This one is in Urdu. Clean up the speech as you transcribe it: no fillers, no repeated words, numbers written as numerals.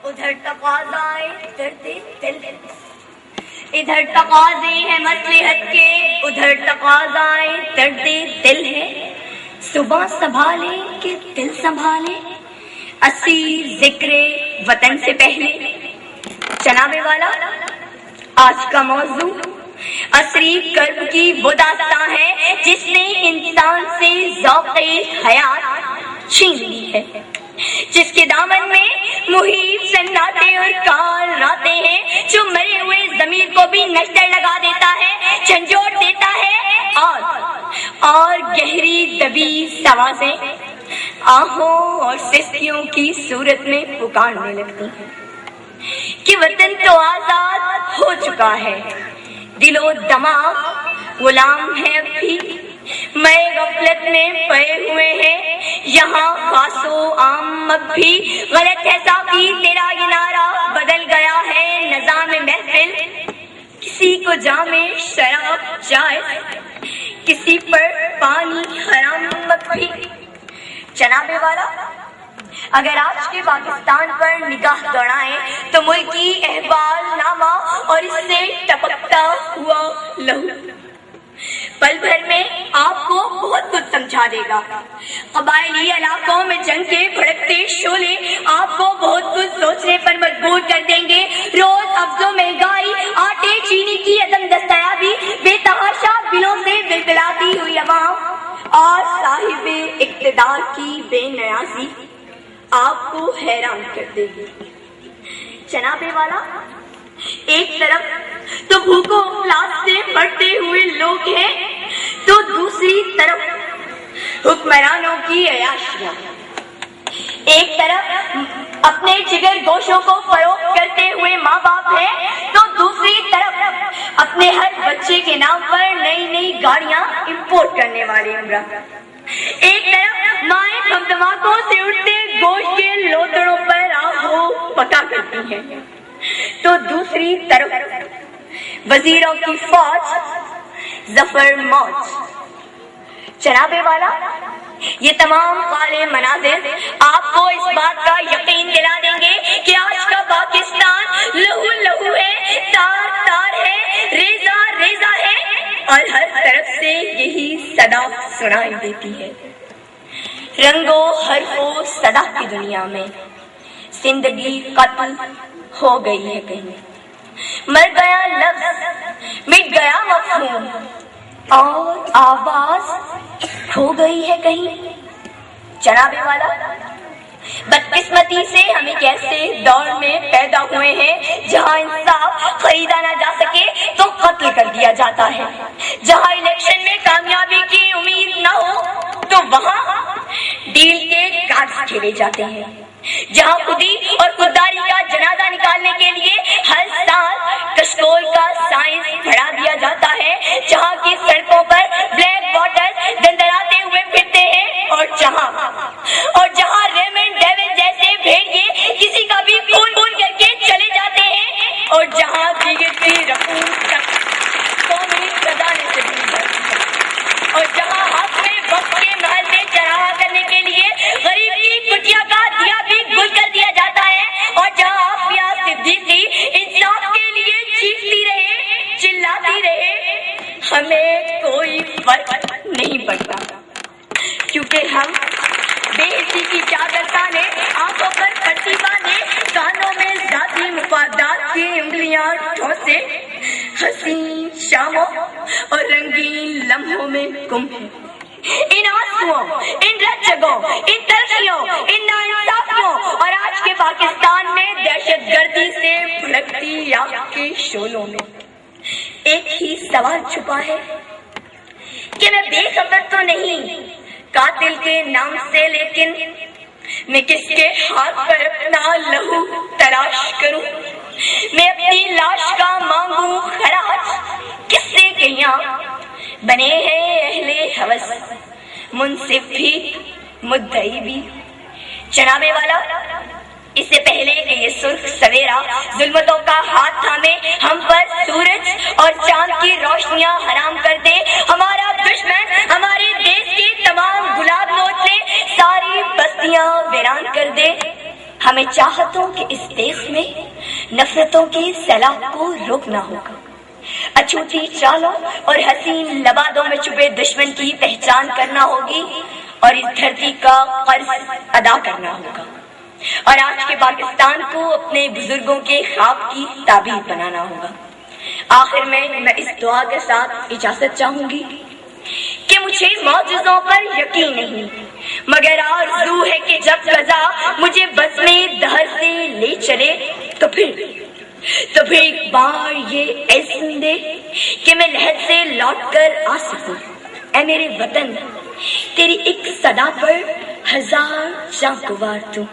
ادھر تقاضائے درد دل، ادھر تقاضے ہیں مصلحت کے، ادھر تقاضائے درد دل ہے۔ صبح سنبھالے کہ دل سنبھالے، اسیر ذکر وطن سے پہلے۔ جناب والا، آج کا موضوع عصری کرب کی وہ داستان ہے جس نے انسان سے ذوق حیات چھین لی ہے، جس کے دامن میں محیط سناٹے اور کار آتے ہیں، جو مرے ہوئے ضمیر کو بھی نشتر لگا دیتا ہے، جھنجھوڑ دیتا ہے اور گہری دبی آوازیں آہوں اور سسکیوں کی صورت میں پکارنے لگتی ہیں کہ وطن تو آزاد ہو چکا ہے، دل و دماغ غلام ہے اب بھی، میں غفلت میں پڑے ہوئے ہیں یہاں خاص و عام اب بھی۔ غلط ہے ساقی تیرا یہ نعرہ، بدل گیا ہے نظام محفل، کسی کو جام شراب جائز، کسی پر پانی حرام اب بھی۔ جناب والا، اگر آج کے پاکستان پر نگاہ دوڑائیں تو ملکی احوال نامہ اور اس سے ٹپکتا ہوا لہو پل بھر میں آپ کو بہت کچھ سمجھا دے گا۔ قبائلی علاقوں میں جنگ کے بھڑکتے شعلے آپ کو بہت کچھ سوچنے پر مجبور کر دیں گے۔ روز افزوں مہنگائی، آٹے چینی کی عدم دستیابی، بے تحاشا بلوں سے بلبلاتی ہوئی عوام اور صاحب اقتدار کی بے نیازی آپ کو حیران کر دے گی۔ جناب والا، ایک طرف تو بھوک و افلاس سے مرتے ہوئے لوگ ہیں تو دوسری طرف حکمرانوں کی عیاشیاں، ایک طرف اپنے جگر گوشوں کو فروخت کرتے ہوئے ماں باپ ہیں تو دوسری طرف اپنے ہر بچے کے نام پر نئی نئی گاڑیاں امپورٹ کرنے والے عمرہ، ایک طرف مائیں دھمدھماکوں سے اٹھتے گوشت کے لوتڑوں پر آہو پکا کرتی ہیں تو دوسری طرف وزیروں کی فوج ظفر موج۔ جناب والا، یہ تمام کالے مناظر آپ کو اس بات کا یقین دلا دیں گے کہ آج کا پاکستان لہو لہو ہے، تار تار ہے، ریزہ ریزہ ہے، اور ہر طرف سے یہی صدا سنائی دیتی ہے۔ رنگ و حرف و صدا کی دنیا میں زندگی قتل ہو گئی ہے کہیں، مر گیا لفظ، مٹ گیا مفہوم، اور آواز کھو گئی ہے کہیں۔ جناب والا، بدقسمتی سے ہم ایک ایسے دور میں پیدا ہوئے ہیں جہاں انصاف خریدا نہ جا سکے تو قتل کر دیا جاتا ہے، جہاں الیکشن میں کامیابی کی امید نہ ہو تو وہاں ڈیل کے کارڈز کھیلے جاتے ہیں، جہاں خودی اور خودداری کا جنازہ نکالنے کے لیے ہر سال کشکول کا سائنس پڑھا دیا جاتا ہے، جہاں کی سڑکوں پر بلیک واٹر دندراتے ہوئے پھرتے ہیں، اور جہاں ریمنڈ ڈیوڈ جیسے بھیڑیے کسی کا بھی خون خون کر کے چلے جاتے ہیں، اور جہاں بگڑتی رقوم تک قومی خزانے سے بھری جاتی ہے، اور جہاں حق میں وقت کے محل میں چراغا کرنے کے لیے غریب کی کٹیا کا دیا بھی گل کر دیا جاتا ہے، اور جہاں آفیہ صدیقی انصاف کے لیے چیختی رہے، چلاتی رہے، ہمیں کوئی فرق نہیں پڑتا، کیونکہ ہم بے حسی کی چادر تانے، آنکھوں پر پٹی باندھے، کانوں میں ذاتی مفادات کی انگلیاں ٹھوسے، حسین شاموں اور رنگین لمحوں میں گم ہیں۔ ان آنسوؤں، ان رچگوں، ان تلخیوں، ان ناانصافیوں اور آج کے پاکستان میں دہشت گردی سے بھڑکتی آگ کے شعلوں میں ایک ہی سوال چھپا ہے کہ میں بے خبر تو نہیں قاتل کے نام سے، لیکن میں کس کے ہاتھ پر اپنا لہو تلاش کروں، میں اپنی لاش کا مانگوں خراج کس سے کہ یہاں بنے ہیں اہل ہوس، منصف بھی مدعی بھی۔ جناب والا، اس سے پہلے کہ یہ سرخ سویرا ظلمتوں کا ہاتھ تھامے ہم پر سورج اور چاند کی روشنیاں حرام کر دے، ہمارا دشمن ہمارے دیش کے تمام گلاب نوچ لے، ساری بستیاں ویران کر دے، ہمیں چاہتوں کے اس تیز نفرتوں کے سیلاب کو روکنا ہوگا، اچھوتی چالوں اور حسین لبادوں میں چھپے دشمن کی پہچان کرنا ہوگی اور اس دھرتی کا قرض ادا کرنا ہوگا، اور آج کے پاکستان کو اپنے بزرگوں کے خواب کی تعبیر بنانا ہوگا۔ آخر میں اس دعا کے ساتھ اجازت چاہوں گی کہ مجھے معجزوں پر یقین نہیں، مگر آرزو ہے کہ جب قضا مجھے بزم دہر سے لے چلے تو پھر ایک بار یہ عزم دے کہ میں لہر سے لوٹ کر آ سکوں۔ اے میرے وطن، تیری ایک صدا پر ہزار جاں گوار دوں،